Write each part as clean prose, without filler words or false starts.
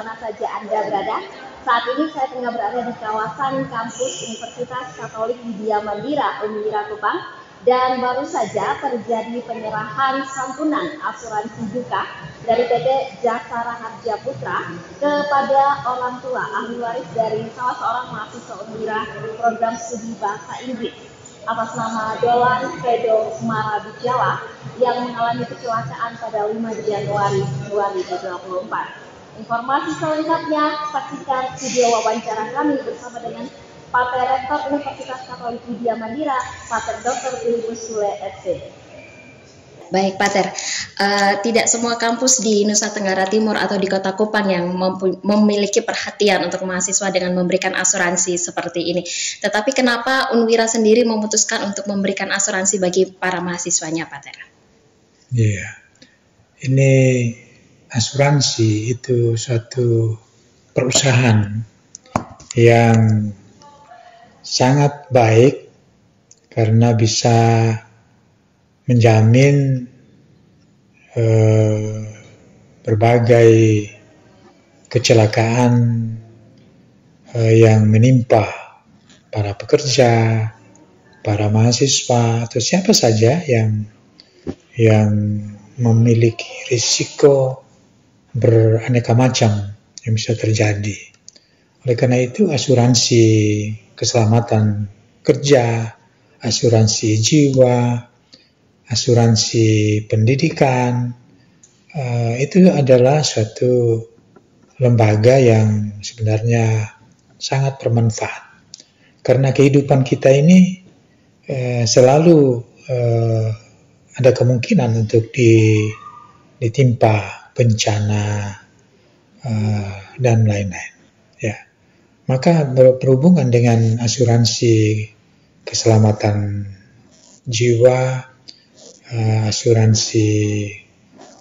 mana saja Anda berada. Saat ini saya tengah berada di kawasan kampus Universitas Katolik Widya Mandira, Unwira Kupang. Dan baru saja terjadi penyerahan santunan asuransi duka dari PT Jasara Harja Putra kepada orang tua ahli waris dari salah seorang mahasiswa Unwira program studi bahasa Inggris atas nama Dolan Fredo Marabijala yang mengalami kecelakaan pada 5 Januari 2024. Informasi selengkapnya saksikan video wawancara kami bersama dengan Pater Rektor Universitas Katolik Widya Mandira, Pater Dr. Filipus Sule, FC. Baik, Pater. Tidak semua kampus di Nusa Tenggara Timur atau di Kota Kupang yang memiliki perhatian untuk mahasiswa dengan memberikan asuransi seperti ini. Tetapi kenapa Unwira sendiri memutuskan untuk memberikan asuransi bagi para mahasiswanya, Pater? Iya, ini asuransi itu suatu perusahaan yang sangat baik karena bisa menjamin berbagai kecelakaan yang menimpa para pekerja, para mahasiswa atau siapa saja yang memiliki risiko beraneka macam yang bisa terjadi. Oleh karena itu asuransi keselamatan kerja, asuransi jiwa, asuransi pendidikan, itu adalah suatu lembaga yang sebenarnya sangat bermanfaat. Karena kehidupan kita ini selalu ada kemungkinan untuk ditimpa bencana dan lain-lain. Ya. Maka berhubungan dengan asuransi keselamatan jiwa, asuransi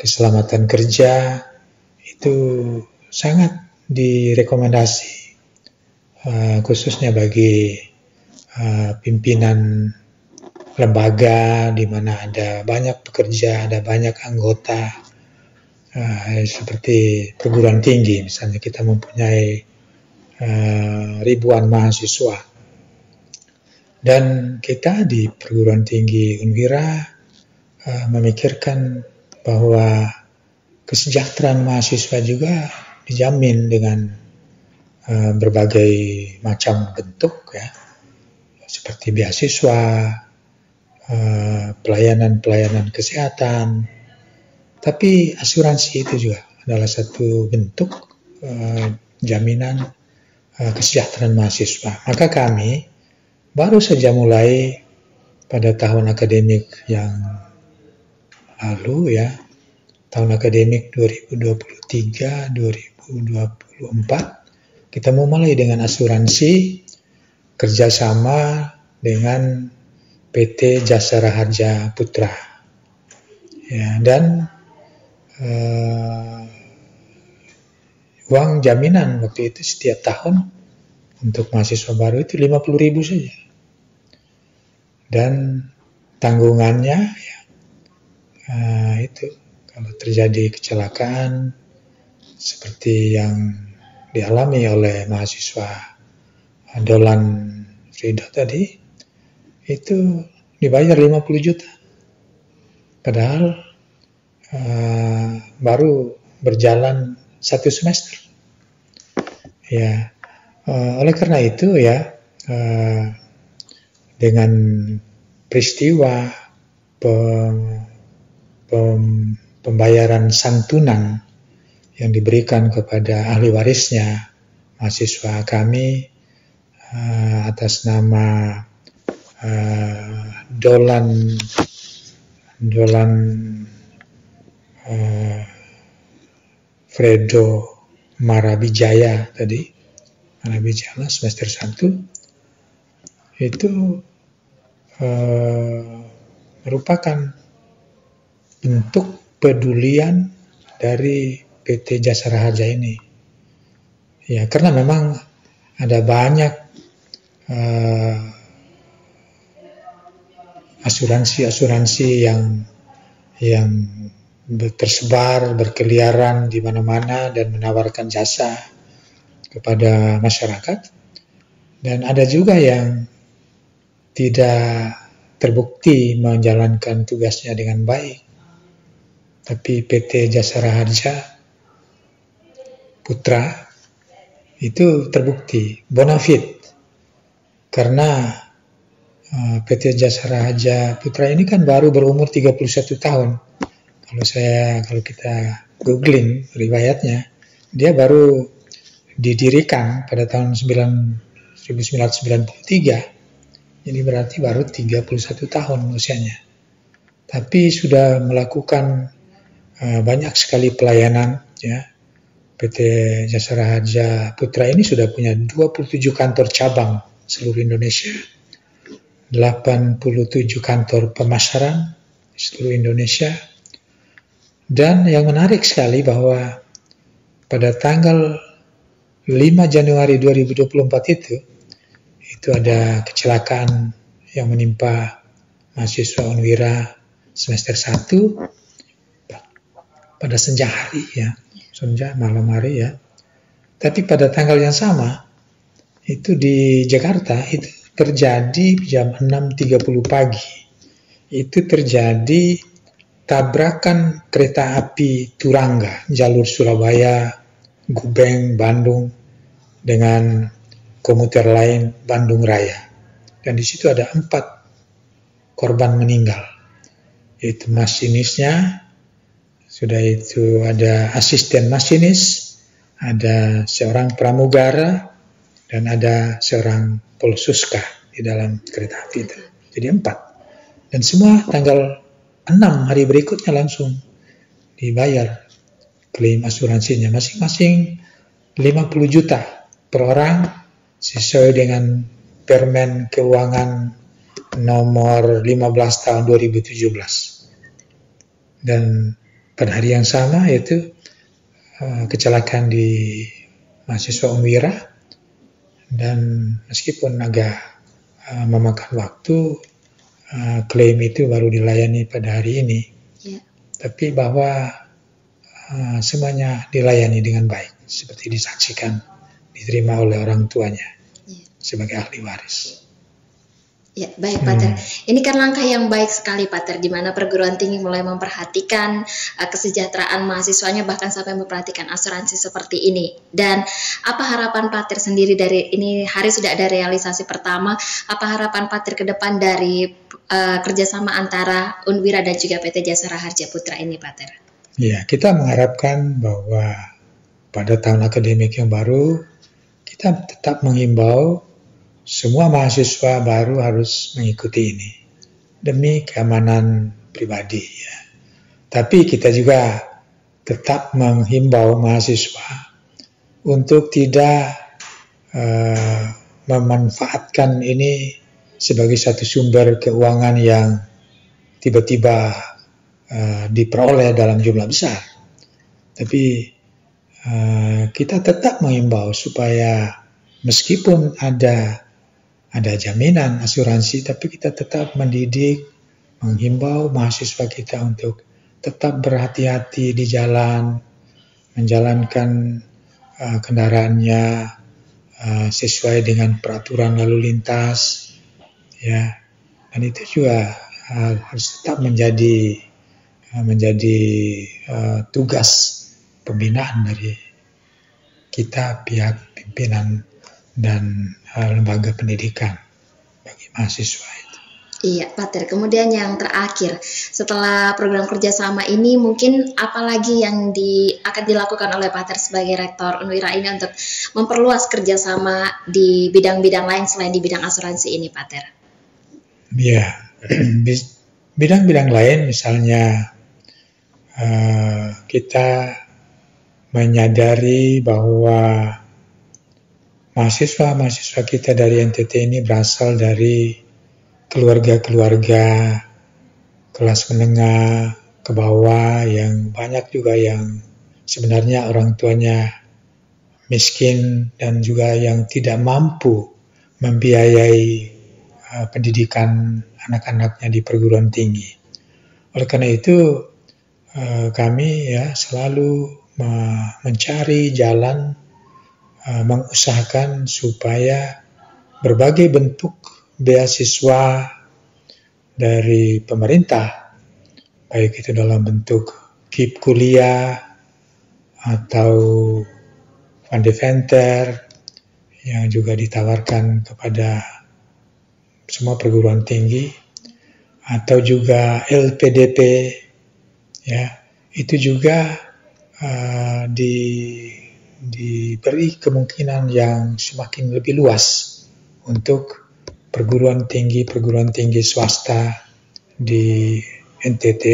keselamatan kerja itu sangat direkomendasi, khususnya bagi pimpinan lembaga di mana ada banyak pekerja, ada banyak anggota, seperti perguruan tinggi misalnya kita mempunyai ribuan mahasiswa, dan kita di perguruan tinggi Unwira memikirkan bahwa kesejahteraan mahasiswa juga dijamin dengan berbagai macam bentuk, ya, seperti beasiswa, pelayanan kesehatan. Tapi asuransi itu juga adalah satu bentuk jaminan kesejahteraan mahasiswa. Maka kami baru saja mulai pada tahun akademik yang lalu, ya, tahun akademik 2023-2024, kita memulai dengan asuransi kerjasama dengan PT Jasara Harja Putra, ya, dan uang jaminan waktu itu setiap tahun untuk mahasiswa baru itu 50.000 saja. Dan tanggungannya, ya, itu kalau terjadi kecelakaan seperti yang dialami oleh mahasiswa Dolan Fredo tadi, itu dibayar 50 juta. Padahal baru berjalan 1 semester. Ya, oleh karena itu, ya, dengan peristiwa pembayaran santunan yang diberikan kepada ahli warisnya mahasiswa kami atas nama Dolan Fredo Marabijaya tadi, Marabijala semester 1, itu merupakan bentuk pedulian dari PT Jasara Harja ini. Ya, karena memang ada banyak asuransi-asuransi yang tersebar, berkeliaran di mana-mana dan menawarkan jasa kepada masyarakat. Dan ada juga yang tidak terbukti menjalankan tugasnya dengan baik. Tapi PT Jasara Harja Putra itu terbukti bonafide, karena PT Jasara Harja Putra ini kan baru berumur 31 tahun. Kalau kita googling riwayatnya, dia baru didirikan pada tahun 1993. Jadi berarti baru 31 tahun usianya. Tapi sudah melakukan banyak sekali pelayanan, ya. PT Jasara Harja Putra ini sudah punya 27 kantor cabang seluruh Indonesia, 87 kantor pemasaran seluruh Indonesia. Dan yang menarik sekali bahwa pada tanggal 5 Januari 2024 itu ada kecelakaan yang menimpa mahasiswa Unwira semester 1 pada senja hari, ya, senja malam hari, ya. Tapi pada tanggal yang sama itu di Jakarta itu terjadi jam 6.30 pagi. Itu terjadi tabrakan kereta api Turangga, jalur Surabaya, Gubeng, Bandung dengan komuter lain Bandung Raya. Dan di situ ada 4 korban meninggal, yaitu masinisnya, sudah itu ada asisten masinis, ada seorang pramugara, dan ada seorang polsuska di dalam kereta api itu. Jadi 4. Dan semua tanggal 6 hari berikutnya langsung dibayar klaim asuransinya, masing-masing 50 juta per orang sesuai dengan Permen Keuangan nomor 15 tahun 2017. Dan pada hari yang sama yaitu kecelakaan di mahasiswa Unwira, dan meskipun agak memakan waktu, klaim itu baru dilayani pada hari ini, ya. Tapi bahwa semuanya dilayani dengan baik, seperti disaksikan, diterima oleh orang tuanya, ya, sebagai ahli waris. Ya, baik Pater. Ini kan langkah yang baik sekali Pater, di mana perguruan tinggi mulai memperhatikan kesejahteraan mahasiswanya, bahkan sampai memperhatikan asuransi seperti ini. Dan apa harapan Pater sendiri dari ini? Hari sudah ada realisasi pertama. Apa harapan Pater ke depan dari kerjasama antara Unwira dan juga PT Jasara Harja Putra ini, Pater? Ya, kita mengharapkan bahwa pada tahun akademik yang baru kita tetap menghimbau semua mahasiswa baru harus mengikuti ini demi keamanan pribadi, ya. Tapi kita juga tetap menghimbau mahasiswa untuk tidak memanfaatkan ini sebagai satu sumber keuangan yang tiba-tiba diperoleh dalam jumlah besar. Tapi kita tetap menghimbau supaya meskipun ada jaminan asuransi, tapi kita tetap mendidik, menghimbau mahasiswa kita untuk tetap berhati-hati di jalan, menjalankan kendaraannya sesuai dengan peraturan lalu lintas, ya. Dan itu juga harus tetap menjadi tugas pembinaan dari kita, pihak pimpinan dan lembaga pendidikan bagi mahasiswa itu. Iya, Pater. Kemudian yang terakhir, setelah program kerjasama ini, mungkin apalagi yang akan dilakukan oleh Pater sebagai Rektor Unwira ini untuk memperluas kerjasama di bidang-bidang lain selain di bidang asuransi ini, Pater? Ya, bidang-bidang lain misalnya kita menyadari bahwa mahasiswa kita dari NTT ini berasal dari keluarga-keluarga kelas menengah ke bawah, yang banyak juga yang sebenarnya orang tuanya miskin dan juga yang tidak mampu membiayai pendidikan anak-anaknya di perguruan tinggi. Oleh karena itu kami ya selalu mencari jalan, mengusahakan supaya berbagai bentuk beasiswa dari pemerintah, baik itu dalam bentuk KIP kuliah atau Fundeventer yang juga ditawarkan kepada semua perguruan tinggi, atau juga LPDP, ya itu juga diberi kemungkinan yang semakin lebih luas untuk perguruan tinggi swasta di NTT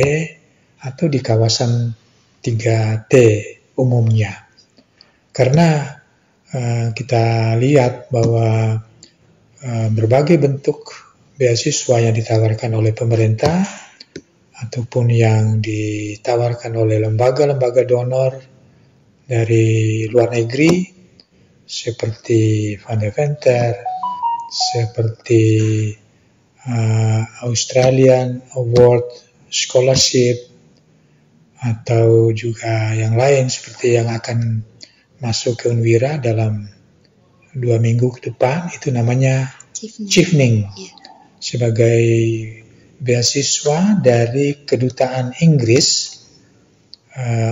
atau di kawasan 3T umumnya. Karena kita lihat bahwa berbagai bentuk beasiswa yang ditawarkan oleh pemerintah ataupun yang ditawarkan oleh lembaga-lembaga donor dari luar negeri seperti Fundeventer, seperti Australian Award Scholarship, atau juga yang lain seperti yang akan masuk ke Unwira dalam 2 minggu ke depan, itu namanya Chevening, sebagai beasiswa dari Kedutaan Inggris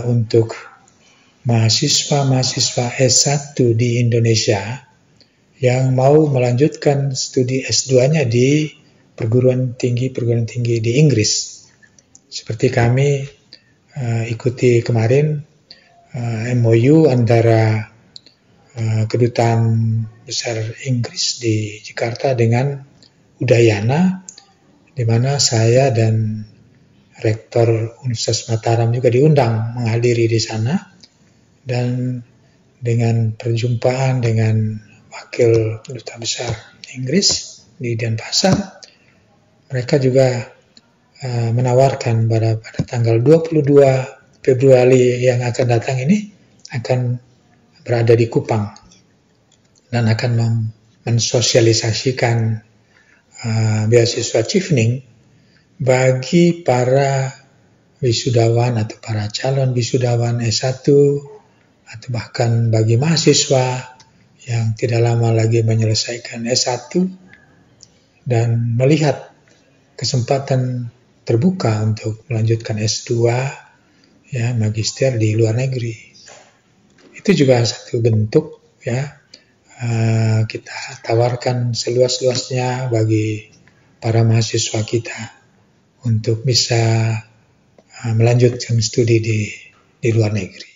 untuk mahasiswa S1 di Indonesia yang mau melanjutkan studi S2-nya di perguruan tinggi di Inggris. Seperti kami ikuti kemarin MOU antara Kedutaan Besar Inggris di Jakarta dengan Udayana, di mana saya dan Rektor Universitas Mataram juga diundang menghadiri di sana, dan dengan perjumpaan dengan Wakil Duta Besar Inggris di Denpasar, mereka juga menawarkan pada tanggal 22 Februari yang akan datang ini akan berada di Kupang dan akan mensosialisasikan beasiswa Chevening bagi para wisudawan atau para calon wisudawan S1 atau bahkan bagi mahasiswa yang tidak lama lagi menyelesaikan S1 dan melihat kesempatan terbuka untuk melanjutkan S2 ya magister di luar negeri. Itu juga satu bentuk ya kita tawarkan seluas-luasnya bagi para mahasiswa kita untuk bisa melanjutkan studi di luar negeri.